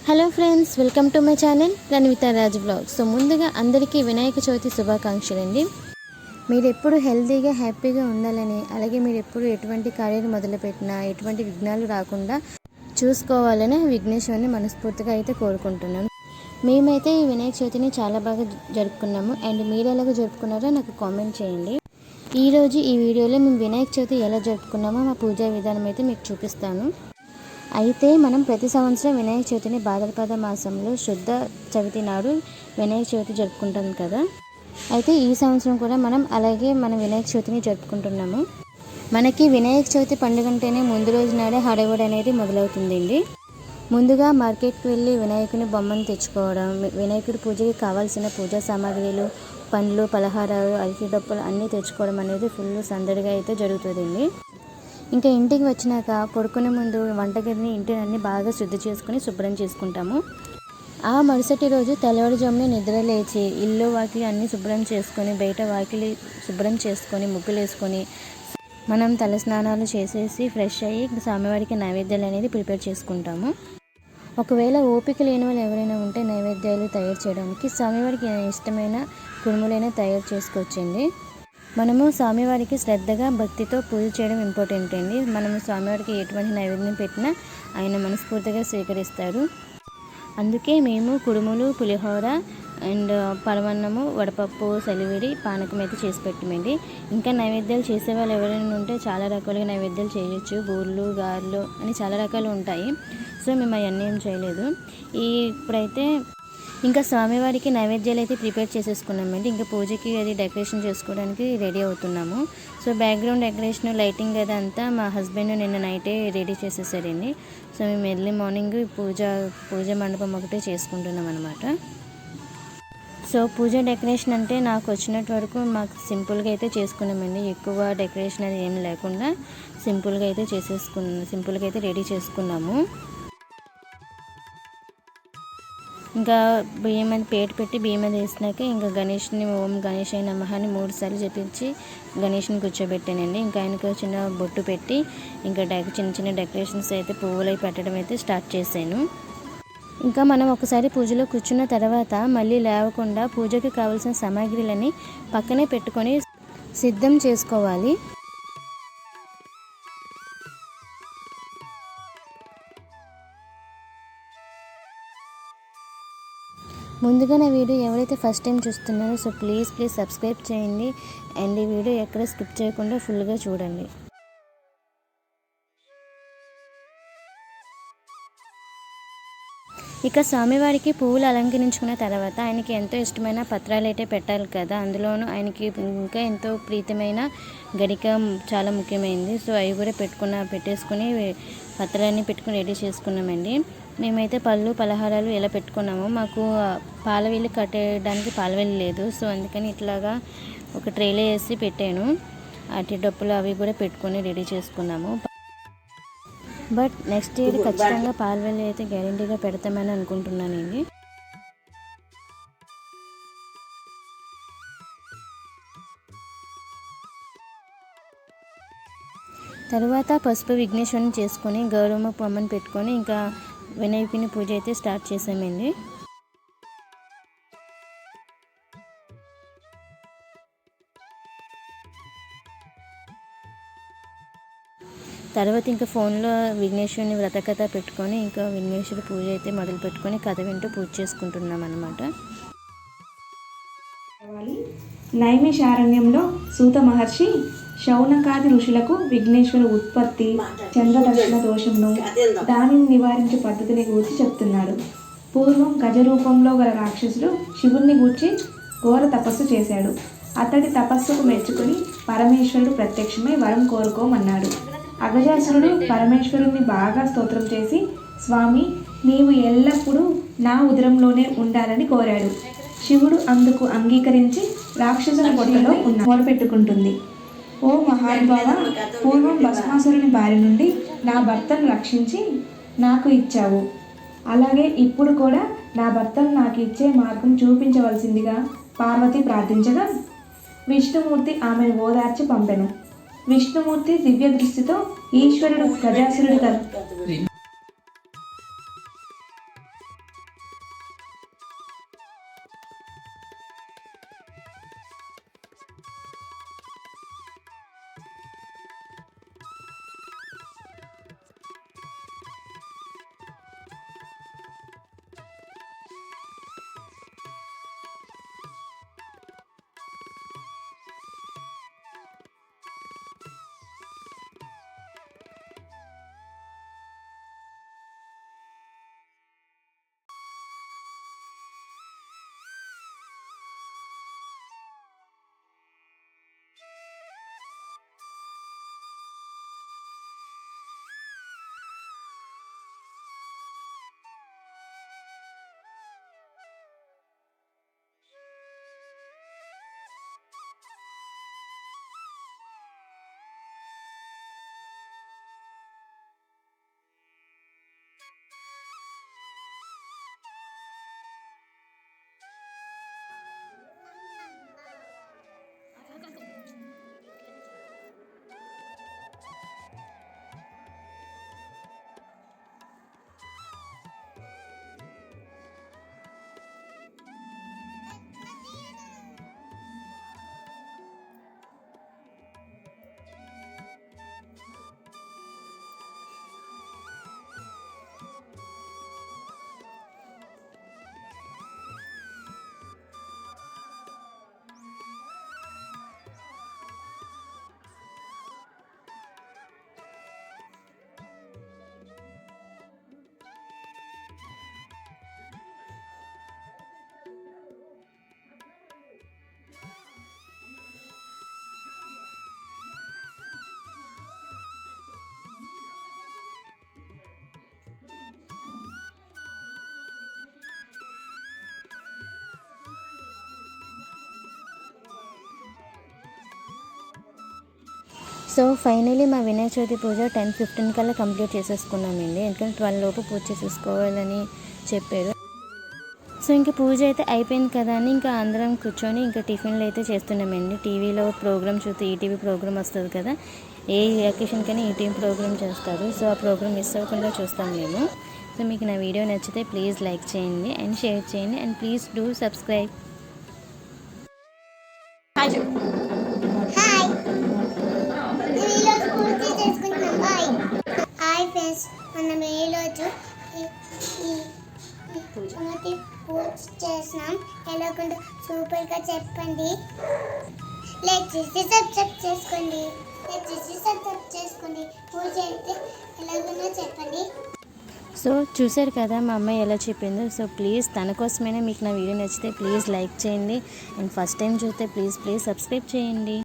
Hello friends, welcome to my channel Ranavitha Raj blogs. So ముందుగా అందరికీ వినాయక చవితి శుభాకాంక్షలు అండి. మీరు ఎప్పుడు హెల్తీగా హ్యాపీగా ఉండాలని, అలాగే మీరు ఎప్పుడు ఎటువంటి కార్యాలు మొదలుపెట్టినా ఎటువంటి విఘ్నాలు రాకుండా చూసుకోవాలని విఘ్నేశ్వరుని మనస్ఫూర్తిగా అయితే కోరుకుంటున్నాను. మేమైతే ఈ వినాయక చవితిని చాలా బాగా జరుపుకున్నాము. అండ్ మీరు ఎలాగో జరుపుకున్నారో నాకు కామెంట్ చేయండి. ఈరోజు ఈ వీడియోలో మేము వినాయక చవితి ఎలా జరుపుకున్నామో మా పూజా విధానం అయితే మీకు చూపిస్తాను. అయితే మనం ప్రతి సంవత్సరం వినాయక చవితిని భాద్రపద మాసంలో శుద్ధ చవితి నాడు వినాయక చవితి జరుపుకుంటాం కదా. అయితే ఈ సంవత్సరం కూడా మనం అలాగే వినాయక చవితిని జరుపుకుంటున్నాము. మనకి వినాయక చవితి పండుగ అంటేనే ముందు రోజు నాడే హడావుడి అనేది మొదలవుతుందండి. ముందుగా మార్కెట్కి వెళ్ళి వినాయకుని బొమ్మను తెచ్చుకోవడం, వినాయకుడి పూజకి కావాల్సిన పూజా సామాగ్రిలు, పండ్లు, పలహారాలు, అరటి డప్పులు అన్నీ తెచ్చుకోవడం అనేది ఫుల్ సందడిగా అయితే జరుగుతుందండి. ఇంకా ఇంటికి వచ్చినాక పడుకునే ముందు వంటగదిని ఇంటిని అన్నీ బాగా శుద్ధి చేసుకుని శుభ్రం చేసుకుంటాము. ఆ మరుసటి రోజు తెల్లవారుజామునే నిద్ర లేచి ఇల్లు వాకిలి అన్నీ శుభ్రం చేసుకొని, బయట వాకిలి శుభ్రం చేసుకొని, ముగ్గులు వేసుకొని మనం తలస్నానాలు చేసేసి ఫ్రెష్ అయ్యి స్వామివారికి నైవేద్యాలు అనేది ప్రిపేర్ చేసుకుంటాము. ఒకవేళ ఓపిక లేని వాళ్ళు ఎవరైనా ఉంటే నైవేద్యాలు తయారు చేయడానికి స్వామివారికి ఇష్టమైన కుడుములైనా తయారు చేసుకోవచ్చండి. మనము స్వామివారికి శ్రద్ధగా భక్తితో పూజ చేయడం ఇంపార్టెంట్ అండి. మనము స్వామివారికి ఎటువంటి నైవేద్యం పెట్టినా ఆయన మనస్ఫూర్తిగా స్వీకరిస్తారు. అందుకే మేము కుడుములు, పులిహోర అండ్ పరమన్నము, వడపప్పు, సలివిడి, పానకం అయితే చేసి పెట్టమండి. ఇంకా నైవేద్యాలు చేసే వాళ్ళు ఎవరైనా ఉంటే చాలా రకాలుగా నైవేద్యాలు చేయొచ్చు. బూర్లు, గారెలు అని చాలా రకాలు ఉంటాయి. సో మేము అవన్నీ ఏం చేయలేదు. ఇప్పుడైతే ఇంకా స్వామివారికి నైవేద్యాలు అయితే ప్రిపేర్ చేసేసుకున్నామండి. ఇంకా పూజకి అది డెకరేషన్ చేసుకోవడానికి రెడీ అవుతున్నాము. సో బ్యాక్గ్రౌండ్ డెకరేషన్, లైటింగ్ అదంతా మా హస్బెండ్ నిన్న నైటే రెడీ చేసేసారండి. సో మేము ఎర్లీ మార్నింగ్ పూజ మండపం ఒకటే చేసుకుంటున్నాం అనమాట. సో పూజ డెకరేషన్ అంటే నాకు వచ్చినట్టు వరకు మాకు సింపుల్గా అయితే చేసుకున్నామండి. ఎక్కువ డెకరేషన్ అది ఏం లేకుండా సింపుల్గా అయితే రెడీ చేసుకున్నాము. ఇంకా బియ్యం అది పేట పెట్టి బియ్యం అది వేసినాక ఇంకా గణేష్ని ఓం గణేశాయ నమః అని 3 సార్లు చెప్పించి గణేష్ని కూర్చోబెట్టానండి. ఇంకా ఆయనకు చిన్న బొట్టు పెట్టి ఇంకా చిన్న చిన్న డెకరేషన్స్ అయితే పువ్వులు అవి పెట్టడం అయితే స్టార్ట్ చేశాను. ఇంకా మనం ఒకసారి పూజలో కూర్చున్న తర్వాత మళ్ళీ లేవకుండా పూజకి కావాల్సిన సామాగ్రిలని పక్కనే పెట్టుకొని సిద్ధం చేసుకోవాలి. ముందుగా నా వీడియో ఎవరైతే ఫస్ట్ టైం చూస్తున్నారో సో ప్లీజ్ సబ్స్క్రైబ్ చేయండి. అండ్ ఈ వీడియో ఎక్కడ స్కిప్ చేయకుండా ఫుల్గా చూడండి. ఇక స్వామివారికి పువ్వులు అలంకరించుకున్న తర్వాత ఆయనకి ఎంతో ఇష్టమైన పత్రాలు అయితే పెట్టాలి కదా. అందులోనూ ఆయనకి ఇంకా ఎంతో ప్రీతమైన గరిక చాలా ముఖ్యమైనది. సో అవి కూడా పెట్టేసుకుని పత్రాలన్నీ పెట్టుకుని రెడీ చేసుకున్నామండి. మేమైతే పళ్ళు, పలహారాలు ఎలా పెట్టుకున్నాము. మాకు పాలవెల్లి కట్టేయడానికి పాలవెల్లి లేదు. సో అందుకని ఇట్లాగా ఒక ట్రేలో వేసి పెట్టాను. అరటి డప్పులు అవి కూడా పెట్టుకొని రెడీ చేసుకున్నాము. బట్ నెక్స్ట్ ఇయర్ ఖచ్చితంగా పాలవెల్లి అయితే గ్యారెంటీగా పెడతామని అనుకుంటున్నానండి. తర్వాత పసుపు విఘ్నేశ్వరుని చేసుకొని గౌరమ్మ బొమ్మను పెట్టుకొని ఇంకా వినాయకుని పూజ అయితే స్టార్ట్ చేసామండి. తర్వాత ఇంకా ఫోన్లో విఘ్నేశ్వరుని వ్రతకథ పెట్టుకొని ఇంకా విఘ్నేశ్వరి పూజ అయితే మొదలు పెట్టుకొని కథ వింటూ పూజ చేసుకుంటున్నాం అన్నమాట. నైమిషారణ్యంలో సూత మహర్షి శౌనకాది ఋషులకు విఘ్నేశ్వర ఉత్పత్తి, చంద్రదర్శన దోషంను దానిని నివారించే పద్ధతిని గూర్చి చెప్తున్నాడు. పూర్వం గజరూపంలో గల రాక్షసుడు శివుణ్ణి గూర్చి ఘోర తపస్సు చేశాడు. అతడి తపస్సుకు మెచ్చుకుని పరమేశ్వరుడు ప్రత్యక్షమై వరం కోరుకోమన్నాడు. అగజాసురుడు పరమేశ్వరుణ్ణి బాగా స్తోత్రం చేసి, స్వామి నీవు ఎల్లప్పుడూ నా ఉదరంలోనే ఉండాలని కోరాడు. శివుడు అందుకు అంగీకరించి రాక్షసుల పొట్టలో మొరపెట్టుకుంటుంది. ఓ మహానుభావ, పూర్వం భస్మాసురుని బారి నుండి నా భర్తను రక్షించి నాకు ఇచ్చావు. అలాగే ఇప్పుడు కూడా నా భర్తను నాకు ఇచ్చే మార్గం చూపించవలసిందిగా పార్వతి ప్రార్థించగా విష్ణుమూర్తి ఆమెను ఓదార్చి పంపెను. విష్ణుమూర్తి దివ్య దృష్టితో ఈశ్వరుడు గజాసురుడి సో ఫైనలీ మా వినాయక చవితి పూజ 10:15 కల్లా కంప్లీట్ చేసేసుకున్నామండి. ఎందుకంటే 12 లోపు పూజ చేసేసుకోవాలని చెప్పారు. సో ఇంకా పూజ అయితే అయిపోయింది కదా అని ఇంకా అందరం కూర్చొని ఇంకా టిఫిన్లు అయితే చేస్తున్నామండి. టీవీలో ప్రోగ్రామ్ చూస్తే ఈటీవీ ప్రోగ్రామ్ వస్తుంది కదా, ఏ అకేషన్కైనా ఈటీవీ ప్రోగ్రామ్ చేస్తారు. సో ఆ ప్రోగ్రామ్ మిస్ అవ్వకుండా చూస్తాం మేము. సో మీకు నా వీడియో నచ్చితే ప్లీజ్ లైక్ చేయండి అండ్ షేర్ చేయండి and please do subscribe. Hi friends, మనం ఈరోజు చవితి పూజ చేసినాం. ఎలాగుందో సూపర్గా చెప్పండి. లైక్ చేసి సబ్స్క్రైబ్ చేసుకోండి. పూజ అయితే ఎలాగుందో చెప్పండి. సో చూసారు కదా మా అమ్మాయి ఎలా చెప్పిందో. సో ప్లీజ్ తన కోసమైనా మీకు నా వీడియో నచ్చితే ప్లీజ్ లైక్ చేయండి అండ్ ఫస్ట్ టైం చూస్తే ప్లీజ్ సబ్స్క్రైబ్ చేయండి.